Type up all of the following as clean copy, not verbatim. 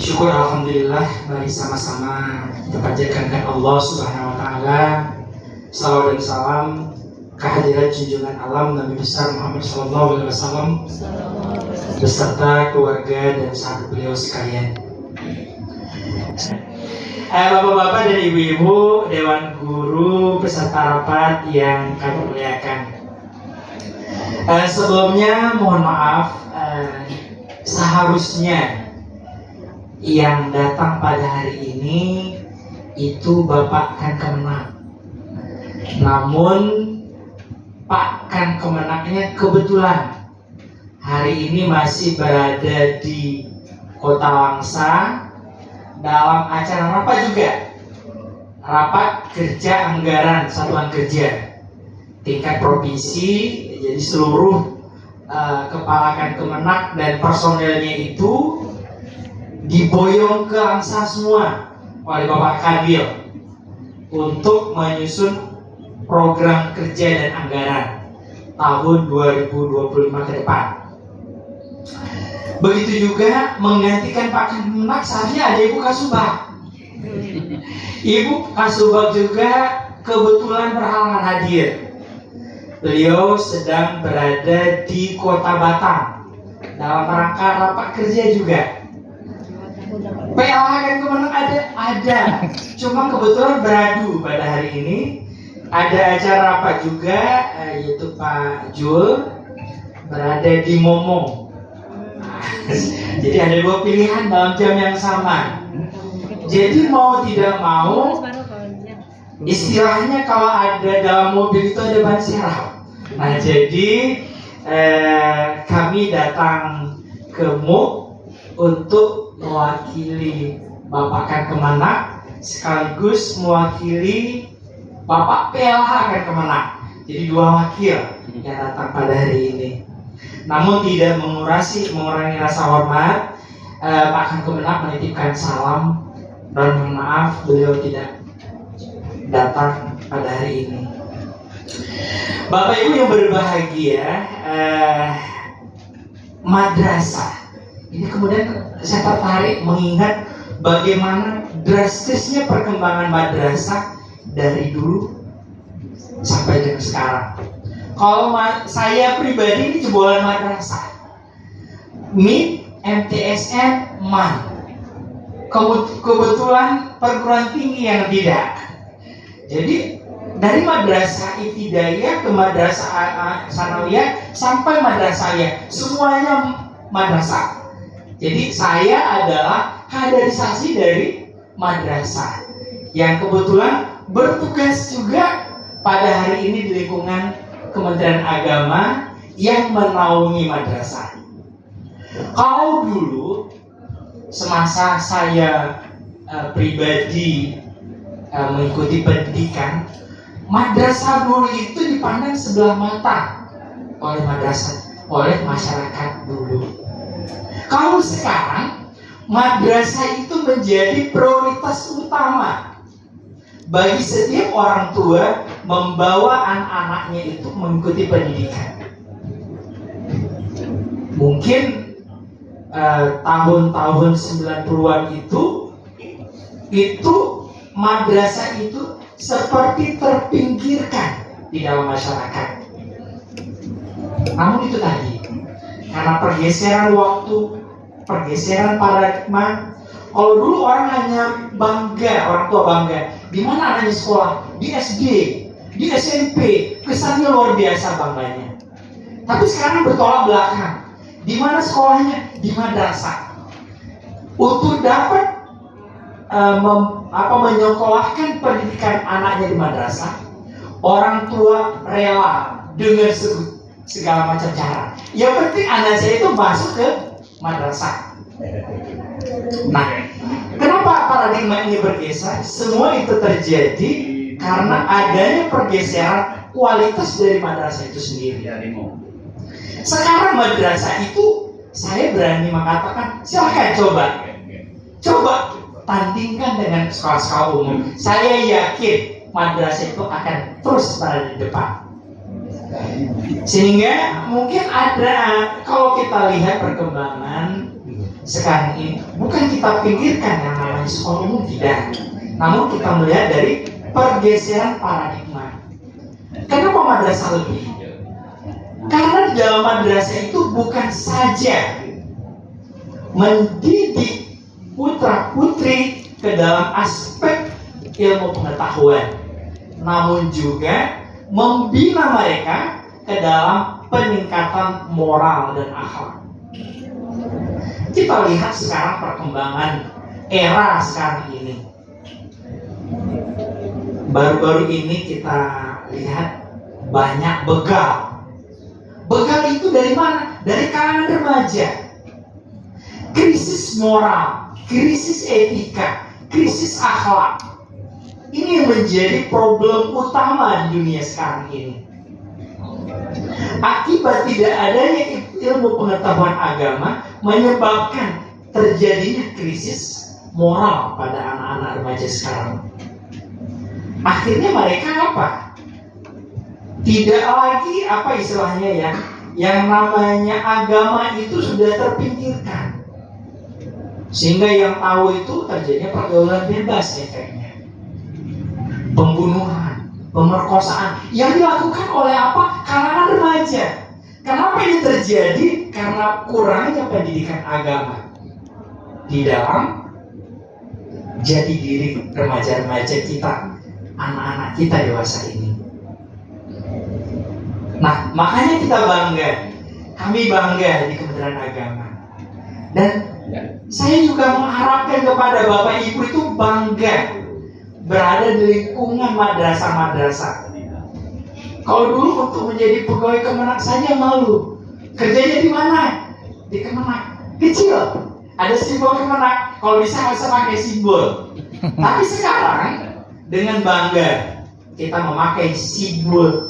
Syukur alhamdulillah, mari sama-sama kita panjatkan Allah Subhanahu wa taala salawat dan salam kehadirat junjungan alam Nabi besar Muhammad sallallahu alaihi wasallam beserta keluarga dan sahabat beliau sekalian. Bapak-bapak dan ibu-ibu, dewan guru peserta rapat yang kami muliakan. Sebelumnya mohon maaf, seharusnya yang datang pada hari ini itu Bapak Kan Kemenak. Namun Pak Kan Kemenaknya kebetulan hari ini masih berada di Kota Langsa dalam acara rapat juga, rapat kerja anggaran satuan kerja tingkat provinsi. Jadi seluruh kepala Kan Kemenak dan personelnya itu diboyong ke Langsa semua oleh Bapak Kadil untuk menyusun program kerja dan anggaran tahun 2025 ke depan. Begitu juga menggantikan Pak Kan Kemenak, seharusnya ada Ibu Kasubag. Ibu Kasubag juga kebetulan berhalangan hadir. Beliau sedang berada di Kota Batam dalam rangka rapat kerja juga. PLH Kan Kemenak ada, cuma kebetulan beradu pada hari ini. Ada acara rapat juga, yaitu Pak Jul berada di Momo. Jadi ada dua pilihan dalam jam yang sama. Jadi mau tidak mau, istilahnya kalau ada dalam mobil itu ada ban serap. Nah jadi kami datang ke MUK untuk mewakili Bapak Kan Kemenak sekaligus mewakili Bapak PLH Kan Kemenak. Jadi dua wakil yang datang pada hari ini. Namun tidak mengurangi rasa hormat, Pak Kan Kemenak menitipkan salam dan mohon maaf beliau tidak datang pada hari ini. Bapak Ibu yang berbahagia, madrasah ini kemudian saya tertarik mengingat bagaimana drastisnya perkembangan madrasah dari dulu sampai dengan sekarang. Kalau saya pribadi ini jebolan madrasah, MIP, MTSN, MAN. Kebetulan perguruan tinggi yang tidak. Jadi dari madrasah ibtidaiyah ke madrasah sanawiyah sampai madrasah aliyah, semuanya madrasah. Jadi saya adalah kaderisasi dari madrasah yang kebetulan bertugas juga pada hari ini di lingkungan Kementerian Agama yang menaungi madrasah. Kalau dulu semasa saya pribadi mengikuti pendidikan, madrasah dulu itu dipandang sebelah mata oleh masyarakat dulu. Kalau sekarang madrasah itu menjadi prioritas utama bagi setiap orang tua membawa anak-anaknya itu mengikuti pendidikan. Mungkin tahun-tahun 90-an itu madrasah itu seperti terpinggirkan di dalam masyarakat. Namun itu tadi, karena pergeseran waktu, pergeseran paradigma. Kalau dulu orang hanya bangga, orang tua bangga, di mana anaknya sekolah, di SD, di SMP, kesannya luar biasa bangganya. Tapi sekarang bertolak belakang, di mana sekolahnya, di madrasah. Untuk dapat menyekolahkan pendidikan anaknya di madrasah, orang tua rela dengan segala macam cara. Yang penting anak saya itu masuk ke madrasah. Nah, kenapa paradigma ini bergeser? Semua itu terjadi karena adanya pergeseran kualitas dari madrasah itu sendiri. Sekarang madrasah itu, saya berani mengatakan, silakan coba tandingkan dengan sekolah-sekolah umum. Saya yakin madrasah itu akan terus berada di depan. Sehingga mungkin ada, kalau kita lihat perkembangan sekarang ini bukan kita pinggirkan yang namanya sekolah umum, tidak. Namun kita melihat dari pergeseran paradigma. Kenapa madrasah lebih? Karena di dalam madrasah itu bukan saja mendidik putra putri ke dalam aspek ilmu pengetahuan, namun juga membina mereka ke dalam peningkatan moral dan akhlak. Kita lihat sekarang perkembangan era sekarang ini. Baru-baru ini kita lihat banyak begal. Begal itu dari mana? Dari kalangan remaja. Krisis moral, krisis etika, krisis akhlak. Ini yang menjadi problem utama di dunia sekarang ini. Akibat tidak adanya ilmu pengetahuan agama menyebabkan terjadinya krisis moral pada anak-anak remaja sekarang. Akhirnya mereka apa? Tidak lagi apa istilahnya ya, yang namanya agama itu sudah terpinggirkan. Sehingga yang tahu itu terjadinya pergaulan bebas efeknya. Pembunuhan, pemerkosaan yang dilakukan oleh apa? Kalangan remaja. Kenapa ini terjadi? Karena kurangnya pendidikan agama di dalam jati diri remaja-remaja kita, anak-anak kita dewasa ini. Nah, makanya kita bangga. Kami bangga di Kementerian Agama. Dan saya juga mengharapkan kepada Bapak Ibu itu bangga berada di lingkungan madrasah-madrasah. Kalau dulu untuk menjadi pegawai Kemenak saja malu. Kerjanya di mana? Di Kemenak. Kecil. Ada simbol Kemenak. Kalau bisa nggak usah pakai simbol. Tapi sekarang dengan bangga kita memakai simbol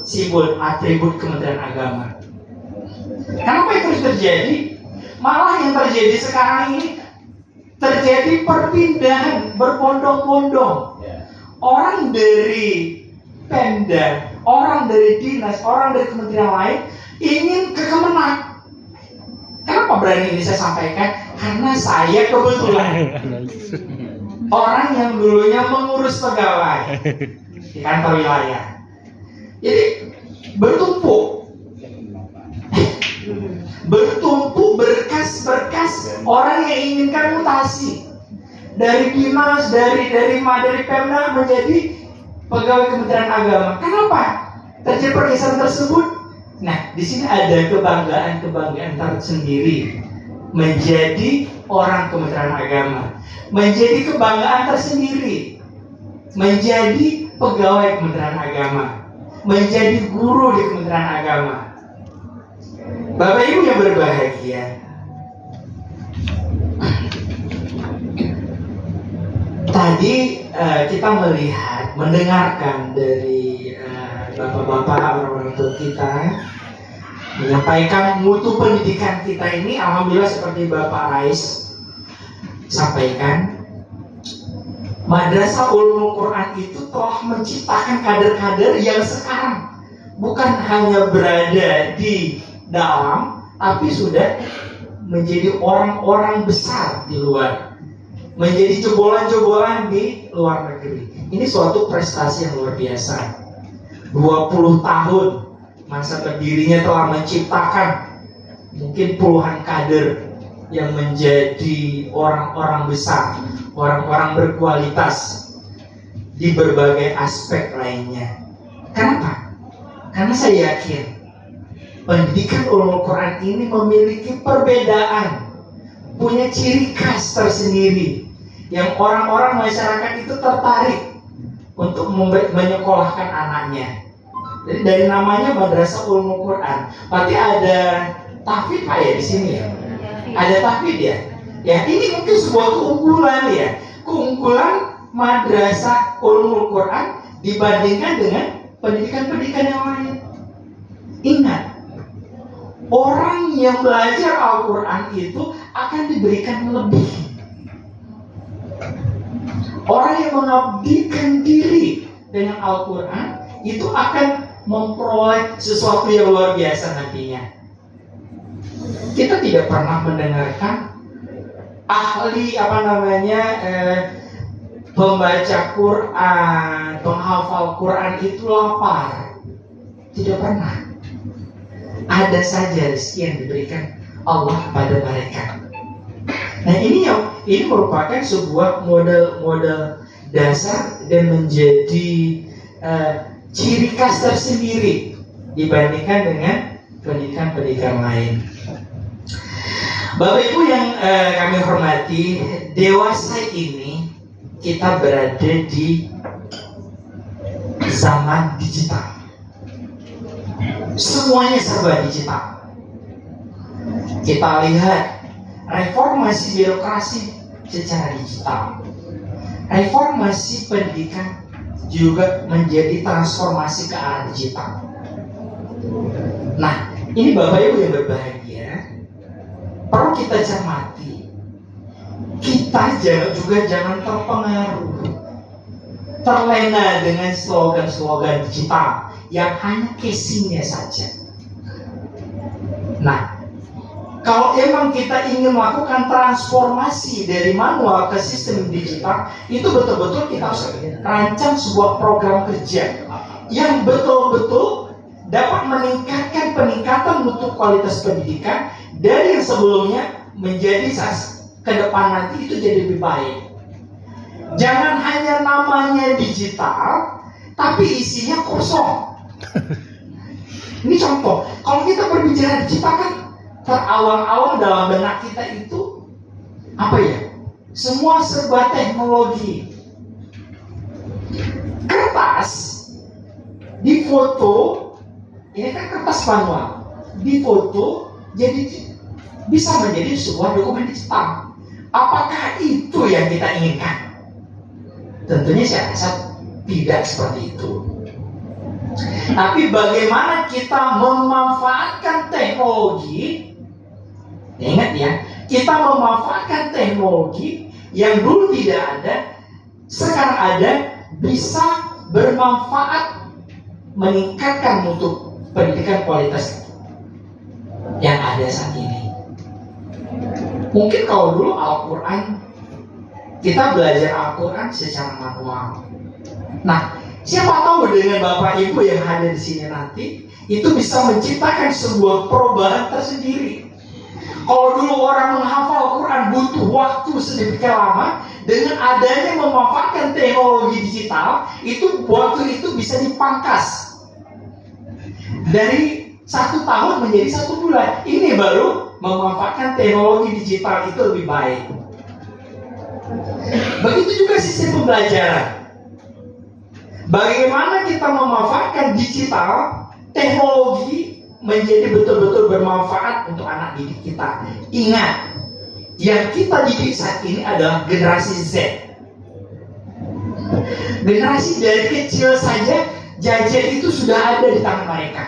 atribut Kementerian Agama. Kenapa itu terjadi? Malah yang terjadi sekarang ini terjadi perpindahan berbondong-bondong. Orang dari Pemda, orang dari dinas, orang dari kementerian lain ingin ke Kemenak. Kenapa berani ini saya sampaikan? Karena saya kebetulan orang yang dulunya mengurus pegawai di kantor wilayah. Jadi bertumpuk berkas-berkas orang yang inginkan mutasi dari dinas, dari Pemda menjadi pegawai Kementerian Agama. Kenapa terjadi pergeseran tersebut? Nah, di sini ada kebanggaan tersendiri menjadi orang Kementerian Agama, menjadi kebanggaan tersendiri menjadi pegawai Kementerian Agama, menjadi guru di Kementerian Agama. Bapak Ibu yang berbahagia, tadi kita mendengarkan dari bapak-bapak orang-orang tua kita menyampaikan mutu pendidikan kita ini. Alhamdulillah seperti Bapak Rais sampaikan, Madrasah Ulumul Quran itu telah menciptakan kader-kader yang sekarang bukan hanya berada di dalam, tapi sudah menjadi orang-orang besar di luar, menjadi jebolan-jebolan di luar negeri. Ini suatu prestasi yang luar biasa. 20 tahun masa berdirinya telah menciptakan mungkin puluhan kader yang menjadi orang-orang besar, orang-orang berkualitas di berbagai aspek lainnya. Kenapa? Karena saya yakin pendidikan ulumul Quran ini memiliki perbedaan, punya ciri khas tersendiri yang orang-orang masyarakat itu tertarik untuk menyekolahkan anaknya. Jadi dari namanya Madrasah Ulumul Quran, berarti ada tahfidz Pak ya di sini ya? Ada tahfidz ya? Ya ini mungkin sebuah keunggulan ya, keunggulan Madrasah Ulumul Quran dibandingkan dengan pendidikan-pendidikan yang lain. Ingat, orang yang belajar Al-Quran itu akan diberikan lebih. Orang yang mengabdikan diri dengan Al-Quran itu akan memperoleh sesuatu yang luar biasa nantinya. Kita tidak pernah mendengarkan ahli pembaca Quran, penghafal Quran itu lapar? Tidak pernah. Ada saja rezeki yang diberikan Allah kepada mereka. Nah, ini merupakan sebuah model dasar dan menjadi ciri khas tersendiri dibandingkan dengan pendidikan-pendidikan lain. Bapak Ibu yang kami hormati, dewasa ini kita berada di zaman digital. Semuanya serba digital. Kita lihat reformasi birokrasi secara digital. Reformasi pendidikan juga menjadi transformasi ke arah digital. Nah, ini Bapak Ibu yang berbahagia, perlu kita cermati. Kita jangan terpengaruh, terlena dengan slogan-slogan digital yang hanya casingnya saja. Nah, kalau emang kita ingin melakukan transformasi dari manual ke sistem digital, itu betul-betul kita harus rancang sebuah program kerja yang betul-betul dapat meningkatkan peningkatan mutu kualitas pendidikan dari yang sebelumnya menjadi ke depan nanti itu jadi lebih baik. Jangan hanya namanya digital, tapi isinya kosong. Ini contoh, kalau kita berbicara digital kan terawang-awang dalam benak kita itu semua serba teknologi. Kertas di foto, ini kan kertas manual, di foto jadi bisa menjadi sebuah dokumen digital. Apakah itu yang kita inginkan? Tentunya saya rasa tidak seperti itu. Tapi bagaimana kita memanfaatkan teknologi? Ingat ya, kita memanfaatkan teknologi yang dulu tidak ada, sekarang ada, bisa bermanfaat meningkatkan mutu pendidikan kualitas yang ada saat ini. Mungkin kalau dulu Al-Quran, kita belajar Al-Quran secara manual. Nah, siapa tahu dengan Bapak Ibu yang hadir di sini nanti, itu bisa menciptakan sebuah perubahan tersendiri. Kalau dulu orang menghafal Quran butuh waktu sedemikian lama, dengan adanya memanfaatkan teknologi digital, itu waktu itu bisa dipangkas dari 1 tahun menjadi 1 bulan. Ini baru memanfaatkan teknologi digital itu lebih baik. Begitu juga sistem pembelajaran. Bagaimana kita memanfaatkan digital, teknologi menjadi betul-betul bermanfaat untuk anak didik kita. Ingat, yang kita didik saat ini adalah generasi Z. Generasi dari kecil saja, gadget itu sudah ada di tangan mereka.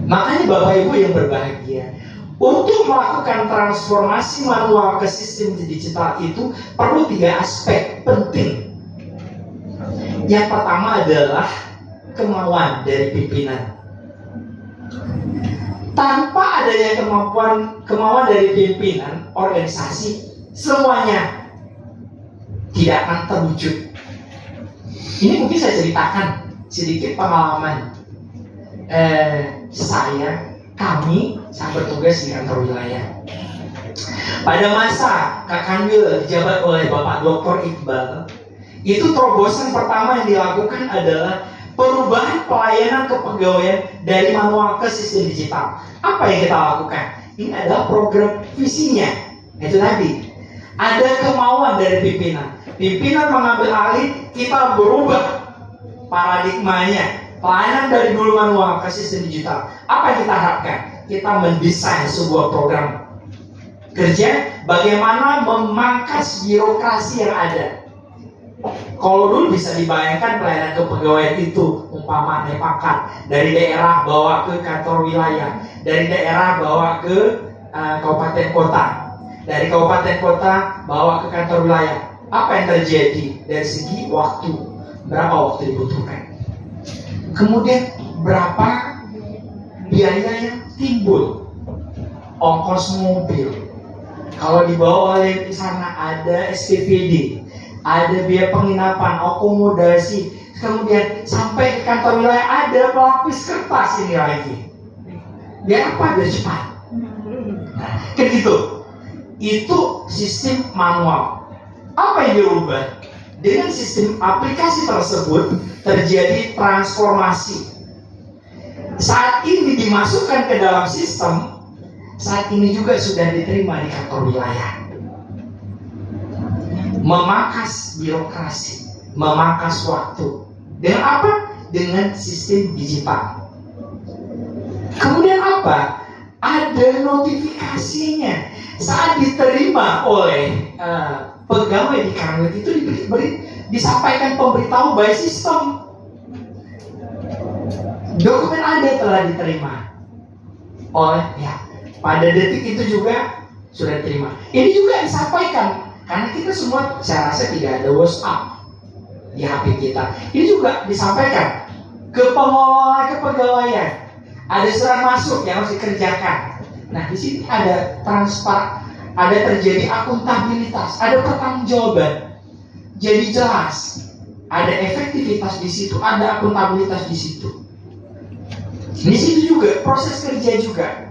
Makanya Bapak Ibu yang berbahagia, untuk melakukan transformasi manual ke sistem digital itu perlu 3 aspek penting. Yang pertama adalah kemauan dari pimpinan. Tanpa adanya kemauan dari pimpinan organisasi, semuanya tidak akan terwujud. Ini mungkin saya ceritakan sedikit pengalaman kami saat bertugas di kantor wilayah. Pada masa Kak Kanwil dijabat oleh Bapak Dr. Iqbal, itu terobosan pertama yang dilakukan adalah perubahan pelayanan kepegawaian dari manual ke sistem digital. Apa yang kita lakukan? Ini adalah program visinya. Itu tadi, ada kemauan dari pimpinan. Pimpinan mengambil alih, kita berubah paradigmanya. Pelayanan dari dulu manual ke sistem digital. Apa yang kita harapkan? Kita mendesain sebuah program kerja bagaimana memangkas birokrasi yang ada. Kalau dulu bisa dibayangkan pelayanan kepegawaian itu umpama naik pangkat dari daerah bawa ke kantor wilayah, dari daerah bawa ke kabupaten kota, dari kabupaten kota bawa ke kantor wilayah. Apa yang terjadi dari segi waktu? Berapa waktu dibutuhkan? Kemudian berapa biaya yang timbul? ongkos mobil. Kalau dibawa oleh di sana ada SPPD, ada biaya penginapan, akomodasi, kemudian sampai ke kantor wilayah ada pelapis kertas ini lagi. Biar apa? Biar cepat. Nah, kan gitu. Itu sistem manual. Apa yang dirubah? Dengan sistem aplikasi tersebut terjadi transformasi. Saat ini dimasukkan ke dalam sistem, saat ini juga sudah diterima di kantor wilayah. Memangkas birokrasi, memangkas waktu. Dengan apa? Dengan sistem digital. Kemudian apa? Ada notifikasinya. Saat diterima oleh pegawai di kantor itu disampaikan pemberitahu by sistem. Dokumen Anda telah diterima oleh pada detik itu juga sudah diterima. Ini juga disampaikan karena kita semua saya rasa tidak ada WhatsApp di HP kita. Ini juga disampaikan ke pengelola kepegawaian. Ada surat masuk yang harus dikerjakan. Nah, di sini ada transparan, ada terjadi akuntabilitas, ada pertanggungjawaban. Jadi jelas, ada efektivitas di situ, ada akuntabilitas di situ. Di situ juga proses kerja juga.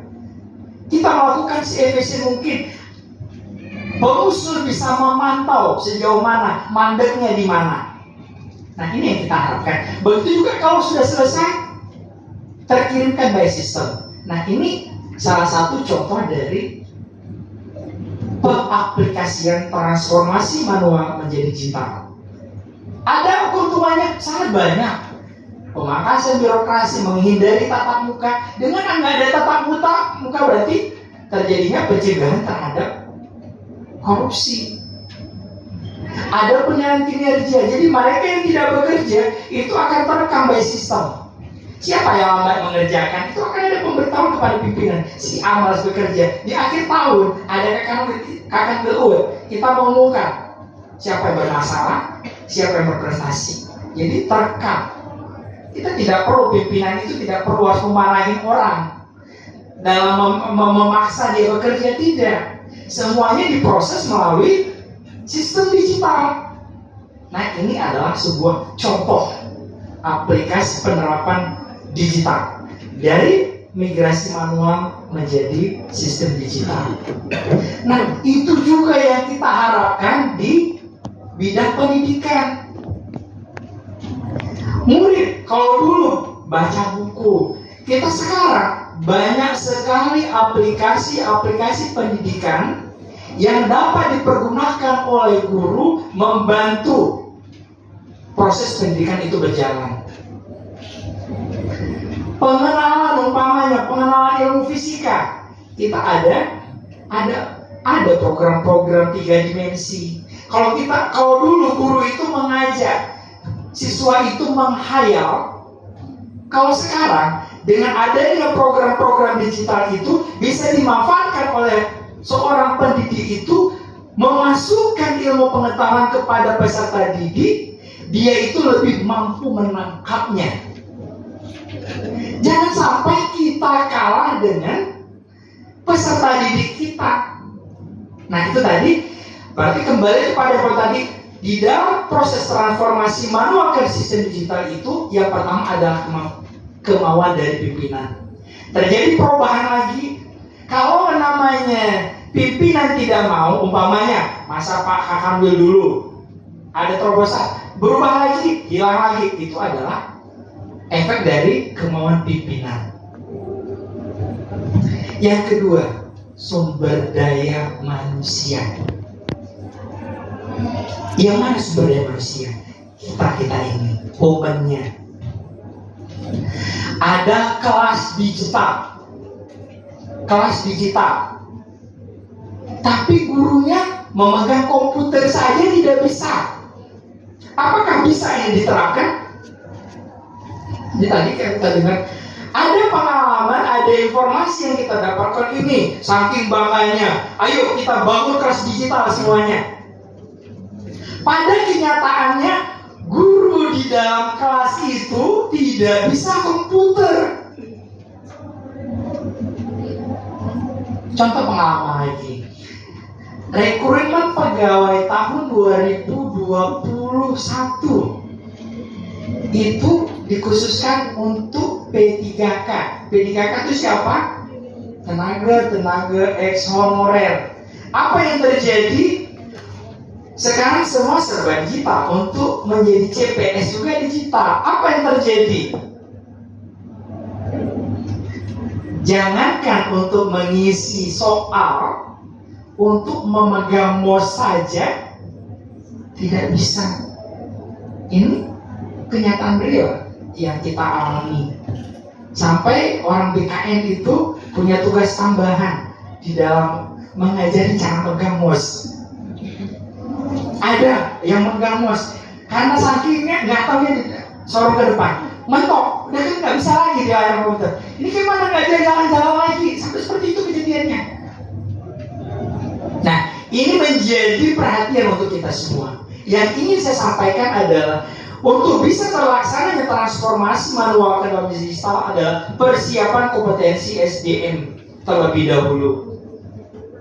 Kita melakukan seefisien mungkin. Pengusul bisa memantau sejauh mana, mandeknya di mana. Nah, ini yang kita harapkan. Begitu juga kalau sudah selesai, terkirimkan by system. Nah, ini salah satu contoh dari pengaplikasian transformasi manual menjadi digital. Ada keuntungannya sangat banyak. Pemangkasan birokrasi, menghindari tatap muka. Dengan nggak ada tatap muka berarti terjadinya pencegahan terhadap korupsi. Ada penilaian kinerja. Jadi mereka yang tidak bekerja itu akan terekam by system. Siapa yang lambat mengerjakan itu akan ada pemberitahuan kepada pimpinan. Si A malas bekerja. Di akhir tahun ada kakak belut. Kita mengumumkan siapa yang bermasalah, siapa yang berprestasi. Jadi terekam. Kita tidak perlu, pimpinan itu tidak perlu harus memarahin orang dalam memaksa dia bekerja, tidak. Semuanya diproses melalui sistem digital. Nah, ini adalah sebuah contoh aplikasi penerapan digital dari migrasi manual menjadi sistem digital. Nah, itu juga yang kita harapkan di bidang pendidikan. Murid kalau dulu baca buku, kita sekarang banyak sekali aplikasi-aplikasi pendidikan yang dapat dipergunakan oleh guru membantu proses pendidikan itu berjalan. Pengenalan umpamanya, pengenalan ilmu fisika, kita ada program-program 3 dimensi. Kalau dulu guru itu mengajak, siswa itu menghayal. Kalau sekarang dengan adanya program-program digital itu bisa dimanfaatkan oleh seorang pendidik itu memasukkan ilmu pengetahuan kepada peserta didik, dia itu lebih mampu menangkapnya. Jangan sampai kita kalah dengan peserta didik kita. Nah, itu tadi berarti kembali kepada yang tadi. Di dalam proses transformasi manual ke sistem digital itu, yang pertama adalah kemauan dari pimpinan. Terjadi perubahan lagi. Kalau namanya pimpinan tidak mau, umpamanya masa Pak Hakambil dulu ada terobosan, berubah lagi, hilang lagi, itu adalah efek dari kemauan pimpinan. Yang kedua, sumber daya manusia. Yang mana sumber daya manusia? Kita ini, momennya. Ada kelas digital. Tapi gurunya memegang komputer saja tidak bisa. Apakah bisa yang diterapkan? Jadi tadi kita dengar ada pengalaman, ada informasi yang kita dapatkan ini, saking bangganya. Ayo kita bangun kelas digital semuanya. Pada kenyataannya, guru di dalam kelas itu tidak bisa komputer. Contoh pengalaman lagi. Rekrutmen pegawai tahun 2021 itu dikhususkan untuk P3K. P3K itu siapa? Tenaga ex honorer. Apa yang terjadi? Sekarang semua serba digital. Untuk menjadi CPS juga digital. Apa yang terjadi? Jangankan untuk mengisi soal, untuk memegang MOS saja tidak bisa. Ini kenyataan real yang kita alami. Sampai orang BKN itu punya tugas tambahan di dalam mengajari cara megang MOS. Ada yang megang MOS karena sakitnya nggak tahu ya, sorong ke depan, mentok, udah kan nggak bisa lagi di layar komputer. Ini gimana nggak ada jalan-jalan lagi, sampai seperti itu kejadiannya. Nah, ini menjadi perhatian untuk kita semua. Yang ingin saya sampaikan adalah untuk bisa terlaksananya transformasi manual ke dalam digital adalah persiapan kompetensi SDM terlebih dahulu.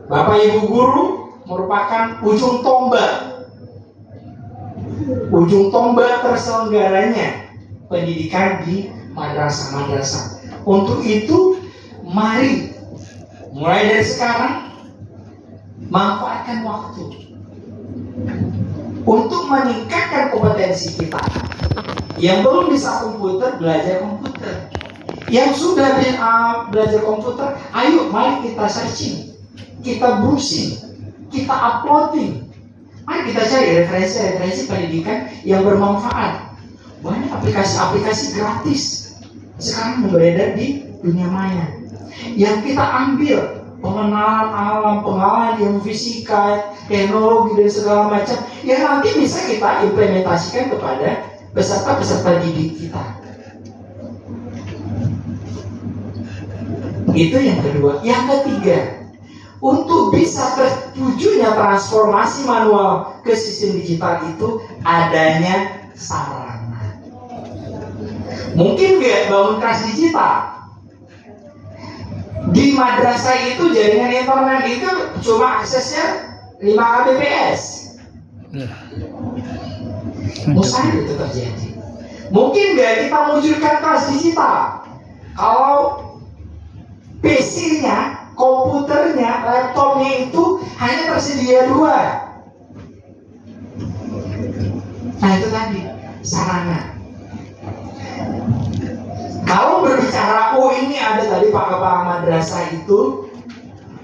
Bapak Ibu guru merupakan ujung tombak terselenggaranya pendidikan di madrasah-madrasah. Untuk itu, mari mulai dari sekarang manfaatkan waktu untuk meningkatkan kompetensi kita. Yang belum bisa komputer, belajar komputer. Yang sudah belajar komputer, ayo mari kita searching, kita browsing, kita uploading. Mari kita cari referensi pendidikan yang bermanfaat. Banyak aplikasi-aplikasi gratis sekarang beredar di dunia maya. Yang kita ambil pengenalan alam, pengenalan ilmu fisika, teknologi dan segala macam yang nanti bisa kita implementasikan kepada peserta-peserta didik kita. Itu yang kedua. Yang ketiga, untuk bisa terwujudnya transformasi manual ke sistem digital itu adanya sarana. Mungkin nggak bangun kelas digital? Di madrasah itu jaringan internet itu cuma aksesnya 5 Kbps. Mustahil itu terjadi. Mungkin nggak kita wujudkan kelas digital kalau PC-nya, komputernya, laptopnya itu hanya tersedia 2. Nah itu tadi sarana. Kalau berbicara, ini ada tadi Pak Kepala Madrasah itu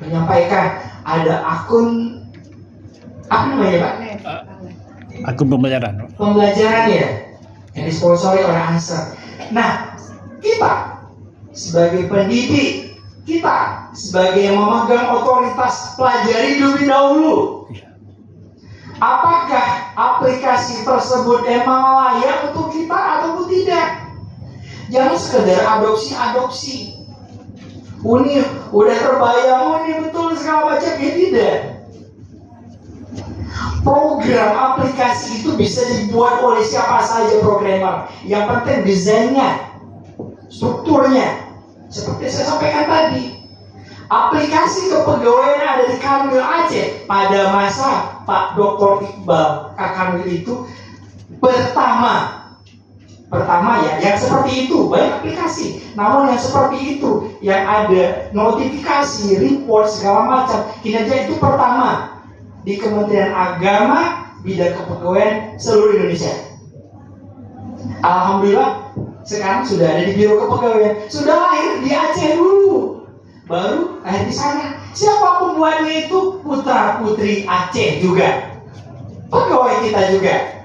menyampaikan ada akun apa namanya Pak? Akun pembelajaran. Pembelajaran ya, yang disponsori oleh Ansar. Nah, kita sebagai pendidik, kita sebagai yang memegang otoritas, pelajari lebih dahulu. Apakah aplikasi tersebut emang layak untuk kita ataupun tidak? Jangan sekedar adopsi. Ini udah terbayang, ini betul segala macam, ya tidak. Program aplikasi itu bisa dibuat oleh siapa saja programmer. Yang penting desainnya, strukturnya. Seperti saya sampaikan tadi, aplikasi kepegawaian ada di Kanwil Aceh pada masa Pak Dr. Iqbal Kanwil itu pertama ya, yang seperti itu banyak aplikasi. Namun yang seperti itu, yang ada notifikasi, report segala macam, kinerja itu pertama di Kementerian Agama bidang kepegawaian seluruh Indonesia. Alhamdulillah sekarang sudah ada di Biro Kepegawaian. Sudah lahir di Aceh dulu, baru lahir di sana. Siapa pembuatnya itu? Putra putri Aceh juga, pegawai kita juga.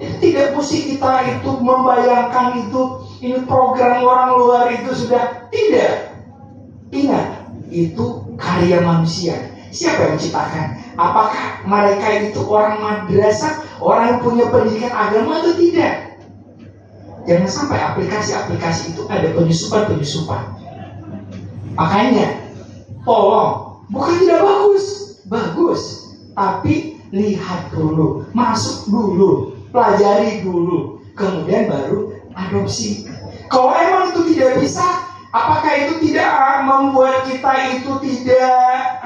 Tidak mesti kita itu membayangkan itu ini program orang luar itu sudah tidak. Ingat, itu karya manusia. Siapa yang menciptakan? Apakah mereka itu orang madrasah, orang yang punya pendidikan agama atau tidak? Jangan sampai aplikasi-aplikasi itu ada penyusupan. Makanya, tolong, bukan tidak bagus, tapi lihat dulu, masuk dulu, pelajari dulu, kemudian baru adopsi. Kalau emang itu tidak bisa, Apakah itu tidak membuat kita itu tidak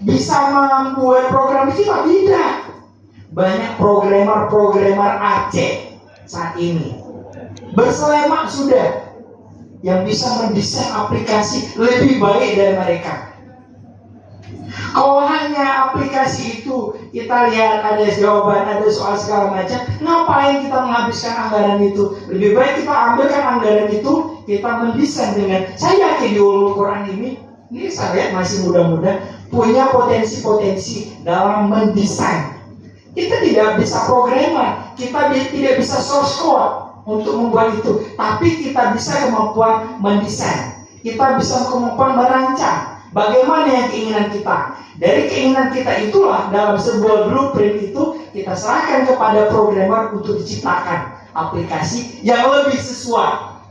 bisa membuat program kita? Tidak. Banyak programmer Aceh saat ini berselemak sudah yang bisa mendesain aplikasi lebih baik dari mereka. Kalau hanya aplikasi itu kita lihat ada jawaban, ada soal segala macam, ngapain kita menghabiskan anggaran itu? Lebih baik kita ambilkan anggaran itu, kita mendesain dengan, saya yakin di Ulumul Quran ini saya lihat masih muda-muda, punya potensi-potensi dalam mendesain. Kita tidak bisa programmer, kita tidak bisa source code untuk membuat itu, tapi kita bisa kemampuan mendesain, kita bisa kemampuan merancang. Bagaimana yang keinginan kita? Dari keinginan kita itulah dalam sebuah blueprint itu kita serahkan kepada programmer untuk diciptakan aplikasi yang lebih sesuai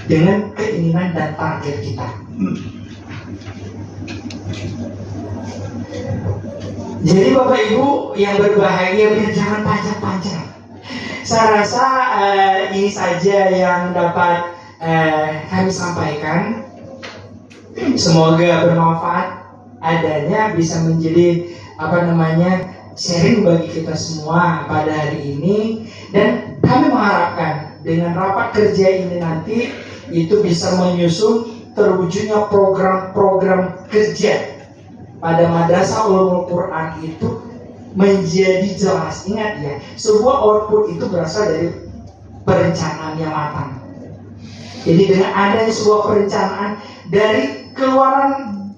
dengan keinginan dan target kita. Jadi Bapak Ibu yang berbahagia, jangan panjang-panjang. Saya rasa ini saja yang dapat kami sampaikan. Semoga bermanfaat, adanya bisa menjadi sharing bagi kita semua pada hari ini, dan kami mengharapkan dengan rapat kerja ini nanti itu bisa menyusun terwujudnya program-program kerja pada Madrasah Ulumul Quran itu menjadi jelas. Ingat ya, sebuah output itu berasal dari perencanaan yang matang. Jadi dengan adanya sebuah perencanaan dari keluaran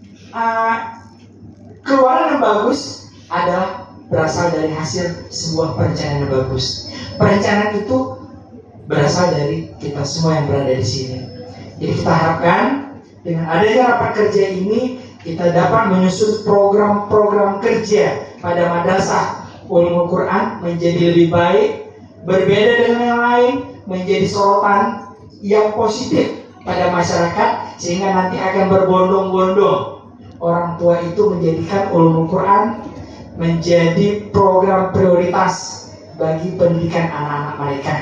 yang bagus adalah berasal dari hasil sebuah perencanaan yang bagus. Perencanaan itu berasal dari kita semua yang berada di sini. Jadi kita harapkan dengan adanya rapat kerja ini kita dapat menyusun program-program kerja pada Madrasah Ulumul Quran menjadi lebih baik, berbeda dengan yang lain, menjadi sorotan yang positif pada masyarakat, sehingga nanti akan berbondong-bondong orang tua itu menjadikan Ulumul Quran menjadi program prioritas bagi pendidikan anak-anak mereka.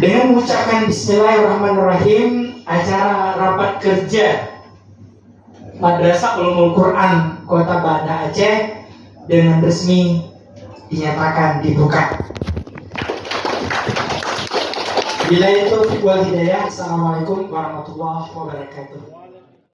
Dengan mengucapkan Bismillahirrahmanirrahim, acara rapat kerja Madrasah Ulumul Quran Kota Banda Aceh dengan resmi dinyatakan dibuka. Bila itu wal hidayah. Assalamualaikum warahmatullahi wabarakatuh.